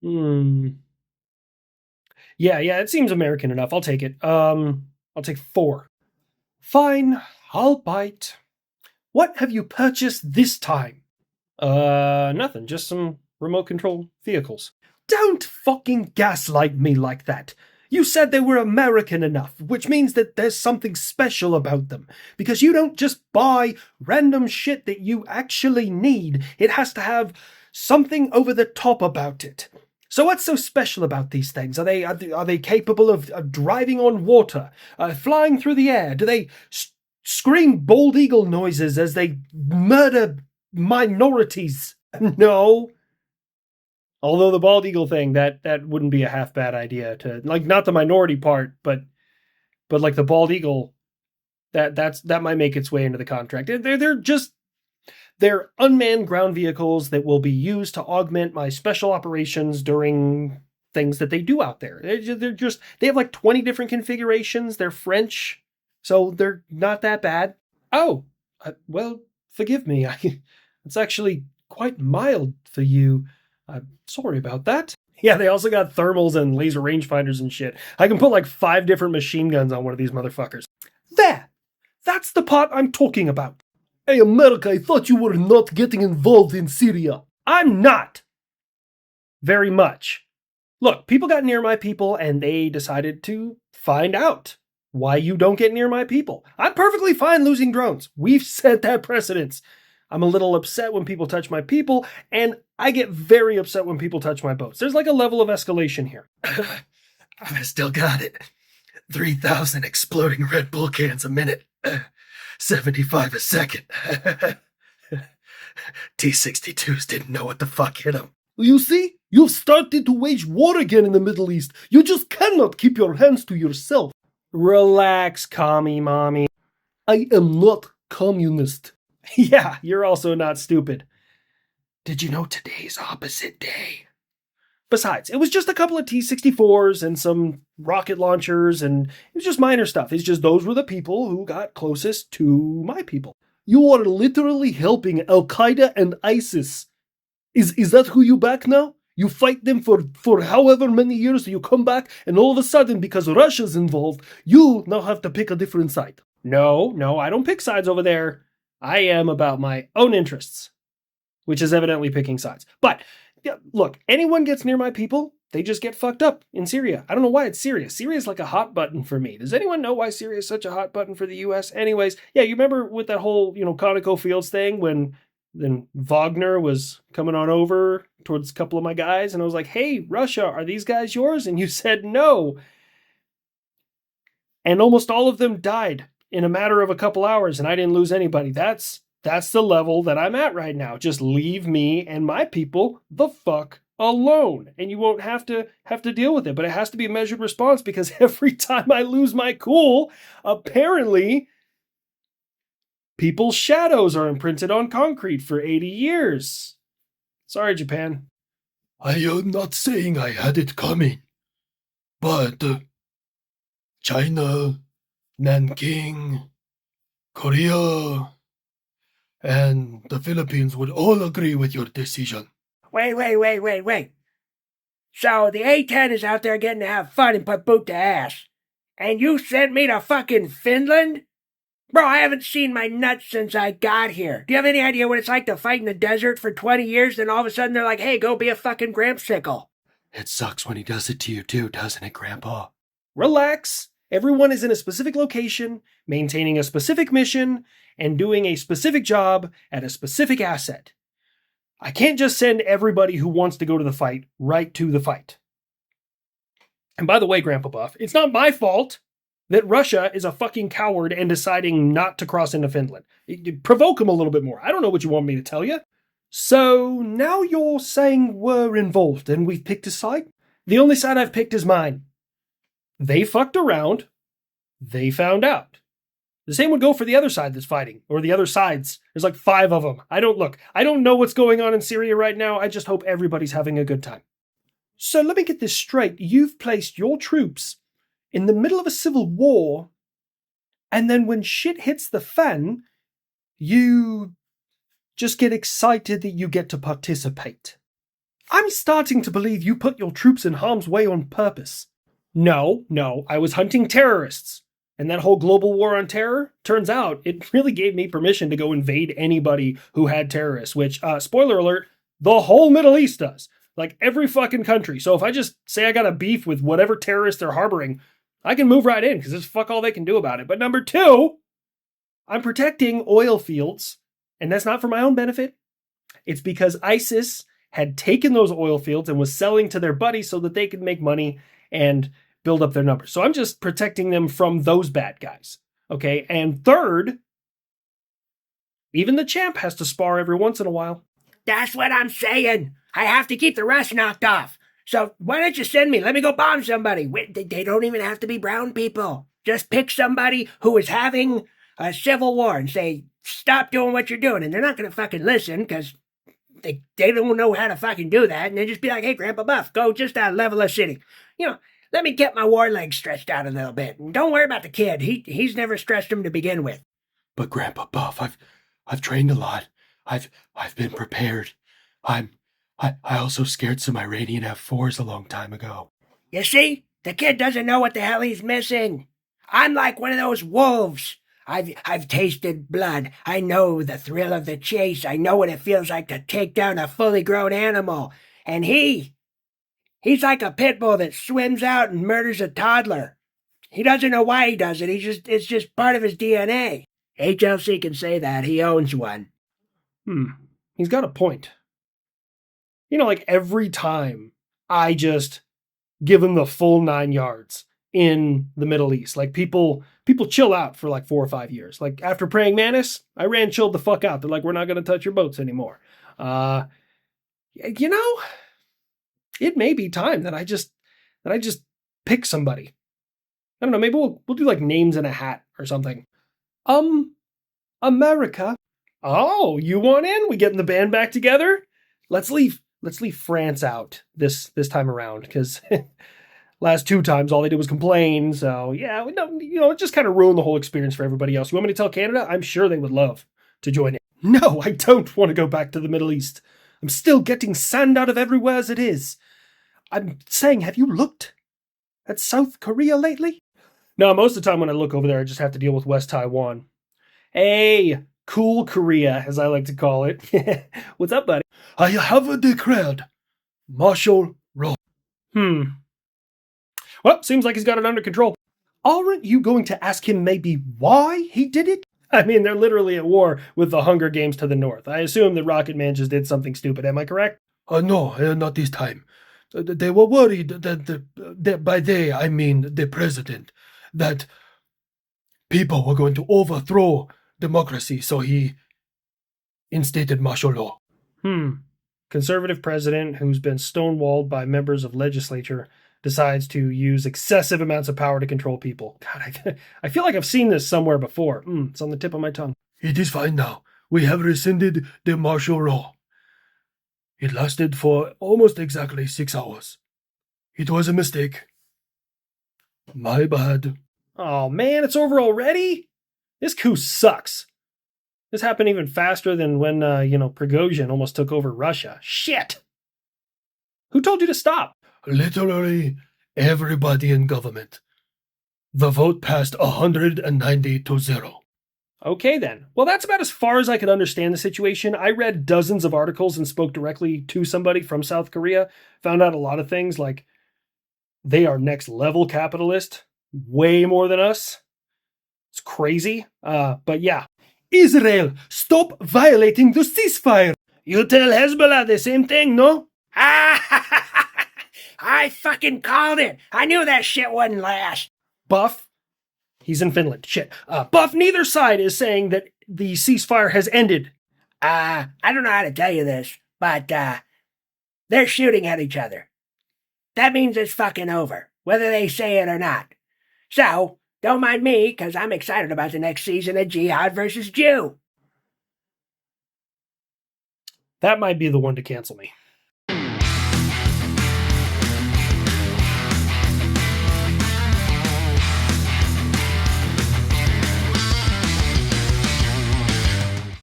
Hmm. Yeah, it seems American enough. I'll take it. I'll take 4. Fine, I'll bite. What have you purchased this time? Nothing. Just some remote control vehicles. Don't fucking gaslight me like that. You said they were American enough, which means that there's something special about them. Because you don't just buy random shit that you actually need, it has to have something over the top about it. So what's so special about these things? Are they capable of driving on water, flying through the air? Do they scream bald eagle noises as they murder minorities? No. Although the bald eagle thing, that wouldn't be a half bad idea to like not the minority part, but like the bald eagle, that might make its way into the contract. They're unmanned ground vehicles that will be used to augment my special operations during things that they do out there. They have like 20 different configurations. They're French, so they're not that bad. Oh, well, forgive me. It's actually quite mild for you. I'm sorry about that. Yeah, they also got thermals and laser rangefinders and shit. I can put like 5 different machine guns on one of these motherfuckers. There! That's the part I'm talking about. Hey, America, I thought you were not getting involved in Syria. I'm not! Very much. Look, people got near my people and they decided to find out why you don't get near my people. I'm perfectly fine losing drones. We've set that precedence. I'm a little upset when people touch my people, and I get very upset when people touch my boats. There's like a level of escalation here. I still got it. 3,000 exploding Red Bull cans a minute. 75 a second. T-62s didn't know what the fuck hit them. You see? You've started to wage war again in the Middle East. You just cannot keep your hands to yourself. Relax, commie mommy. I am not communist. Yeah, you're also not stupid. Did you know today's opposite day? Besides, it was just a couple of T-64s and some rocket launchers, and it was just minor stuff. It's just those were the people who got closest to my people. You are literally helping Al Qaeda and ISIS. Is that who you back now? You fight them for however many years, you come back, and all of a sudden, because Russia's involved, you now have to pick a different side. No, I don't pick sides over there. I am about my own interests, which is evidently picking sides. But yeah, look, anyone gets near my people, they just get fucked up in Syria. I don't know why it's Syria. Syria is like a hot button for me. Does anyone know why Syria is such a hot button for the US? Anyways, yeah, you remember with that whole, ConocoPhillips thing when then Wagner was coming on over towards a couple of my guys, and I was like, hey, Russia, are these guys yours? And you said no. And almost all of them died in a matter of a couple hours, and I didn't lose anybody. That's the level that I'm at right now. Just leave me and my people the fuck alone, and you won't have to deal with it. But it has to be a measured response, because every time I lose my cool, apparently people's shadows are imprinted on concrete for 80 years. Sorry, Japan. I am not saying I had it coming, but China, Nanking, Korea, and the Philippines would all agree with your decision. Wait. So the A-10 is out there getting to have fun and put boot to ass. And you sent me to fucking Finland? Bro, I haven't seen my nuts since I got here. Do you have any idea what it's like to fight in the desert for 20 years, then all of a sudden they're like, hey, go be a fucking grampsicle? It sucks when he does it to you too, doesn't it, Grandpa? Relax. Everyone is in a specific location, maintaining a specific mission, and doing a specific job at a specific asset. I can't just send everybody who wants to go to the fight right to the fight. And by the way, Grandpa Buff, it's not my fault that Russia is a fucking coward and deciding not to cross into Finland. Provoke them a little bit more. I don't know what you want me to tell you. So now you're saying we're involved and we've picked a side? The only side I've picked is mine. They fucked around. They found out. The same would go for the other side that's fighting, or the other sides. There's like 5 of them. I don't know what's going on in Syria right now. I just hope everybody's having a good time. So let me get this straight. You've placed your troops in the middle of a civil war, and then when shit hits the fan, you just get excited that you get to participate. I'm starting to believe you put your troops in harm's way on purpose. No, I was hunting terrorists. And that whole global war on terror, turns out, it really gave me permission to go invade anybody who had terrorists, which, spoiler alert, the whole Middle East does. Like every fucking country. So if I just say I got a beef with whatever terrorists they're harboring, I can move right in because there's fuck all they can do about it. But number two, I'm protecting oil fields, and that's not for my own benefit. It's because ISIS had taken those oil fields and was selling to their buddies so that they could make money and build up their numbers. So I'm just protecting them from those bad guys. Okay. And third, even the champ has to spar every once in a while. That's what I'm saying. I have to keep the rust knocked off. So why don't you send me? Let me go bomb somebody. They don't even have to be brown people. Just pick somebody who is having a civil war and say, stop doing what you're doing. And they're not going to fucking listen because they don't know how to fucking do that. And they just be like, hey, Grandpa Buff, go just level a city. Let me get my war legs stretched out a little bit. And don't worry about the kid. He's never stretched them to begin with. But Grandpa Buff, I've trained a lot. I've been prepared. I also scared some Iranian F4s a long time ago. You see? The kid doesn't know what the hell he's missing. I'm like one of those wolves. I've tasted blood. I know the thrill of the chase. I know what it feels like to take down a fully grown animal. And he's like a pit bull that swims out and murders a toddler. He doesn't know why he does it. It's just part of his DNA. HLC can say that. He owns one. He's got a point. Like every time I just give him the full 9 yards in the Middle East, like people chill out for like 4 or 5 years. Like after Praying Mantis, Iran chilled the fuck out. They're like, we're not going to touch your boats anymore. It may be time that I just pick somebody. I don't know, maybe we'll do like names in a hat or something. America. Oh, you want in? We getting the band back together? Let's leave France out this time around, because last 2 times all they did was complain. So yeah, it just kind of ruined the whole experience for everybody else. You want me to tell Canada? I'm sure they would love to join in. No, I don't want to go back to the Middle East. I'm still getting sand out of everywhere as it is. I'm saying, have you looked at South Korea lately? No, most of the time when I look over there, I just have to deal with West Taiwan. Hey, cool Korea, as I like to call it. What's up, buddy? I have declared martial law. Well, seems like he's got it under control. Aren't you going to ask him maybe why he did it? I mean, they're literally at war with the Hunger Games to the north. I assume that Rocket Man just did something stupid. Am I correct? No, not this time. They were worried that by they, I mean the president, that people were going to overthrow democracy, so he instated martial law. Conservative president who's been stonewalled by members of legislature decides to use excessive amounts of power to control people. God, I feel like I've seen this somewhere before. It's on the tip of my tongue. It is fine now. We have rescinded the martial law. It lasted for almost exactly 6 hours. It was a mistake. My bad. Oh man, it's over already? This coup sucks. This happened even faster than when, Prigozhin almost took over Russia. Shit! Who told you to stop? Literally everybody in government. The vote passed 190 to 0. Okay then. Well, that's about as far as I could understand the situation. I read dozens of articles and spoke directly to somebody from South Korea. Found out a lot of things, like they are next level capitalist, way more than us. It's crazy. But yeah. Israel, stop violating the ceasefire. You tell Hezbollah the same thing, no? I fucking called it. I knew that shit wouldn't last. Buff, he's in Finland. Shit. Buff, neither side is saying that the ceasefire has ended. I don't know how to tell you this, but they're shooting at each other. That means it's fucking over, whether they say it or not. So, don't mind me, because I'm excited about the next season of Jihad vs. Jew. That might be the one to cancel me.